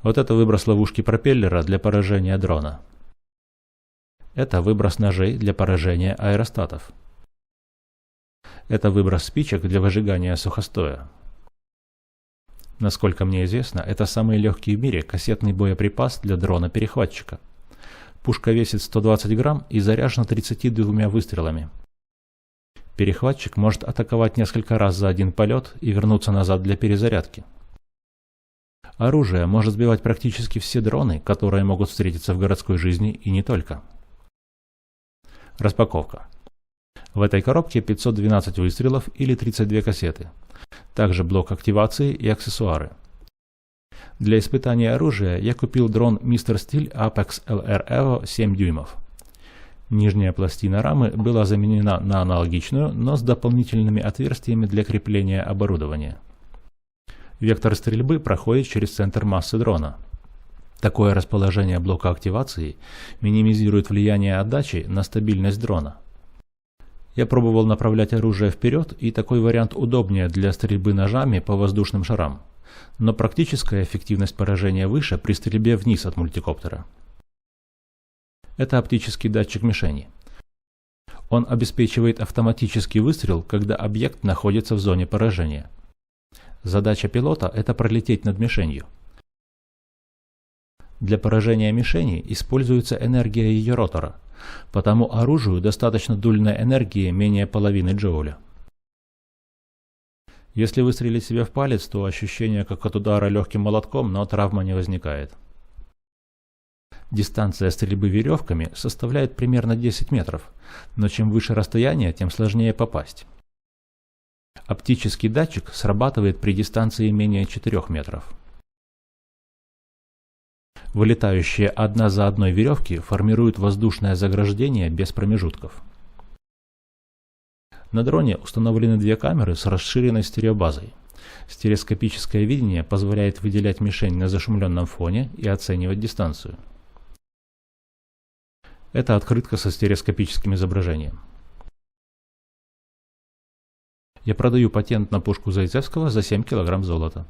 Вот это выброс ловушки пропеллера для поражения дрона. Это выброс ножей для поражения аэростатов. Это выброс спичек для выжигания сухостоя. Насколько мне известно, это самый легкий в мире кассетный боеприпас для дрона-перехватчика. Пушка весит 120 грамм и заряжена 32 выстрелами. Перехватчик может атаковать несколько раз за один полет и вернуться назад для перезарядки. Оружие может сбивать практически все дроны, которые могут встретиться в городской жизни и не только. Распаковка. В этой коробке 512 выстрелов или 32 кассеты. Также блок активации и аксессуары. Для испытания оружия я купил дрон Mr. Steel Apex LR Evo 7 дюймов. Нижняя пластина рамы была заменена на аналогичную, но с дополнительными отверстиями для крепления оборудования. Вектор стрельбы проходит через центр массы дрона. Такое расположение блока активации минимизирует влияние отдачи на стабильность дрона. Я пробовал направлять оружие вперед, и такой вариант удобнее для стрельбы ножами по воздушным шарам, но практическая эффективность поражения выше при стрельбе вниз от мультикоптера. Это оптический датчик мишени. Он обеспечивает автоматический выстрел, когда объект находится в зоне поражения. Задача пилота – это пролететь над мишенью. Для поражения мишени используется энергия ее ротора, потому оружию достаточно дульной энергии менее половины джоуля. Если выстрелить себе в палец, то ощущение как от удара легким молотком, но травма не возникает. Дистанция стрельбы веревками составляет примерно 10 метров, но чем выше расстояние, тем сложнее попасть. Оптический датчик срабатывает при дистанции менее 4 метров. Вылетающие одна за одной веревки формируют воздушное заграждение без промежутков. На дроне установлены две камеры с расширенной стереобазой. Стереоскопическое видение позволяет выделять мишень на зашумленном фоне и оценивать дистанцию. Это открытка со стереоскопическим изображением. Я продаю патент на пушку Зайцевского за 7 кг золота.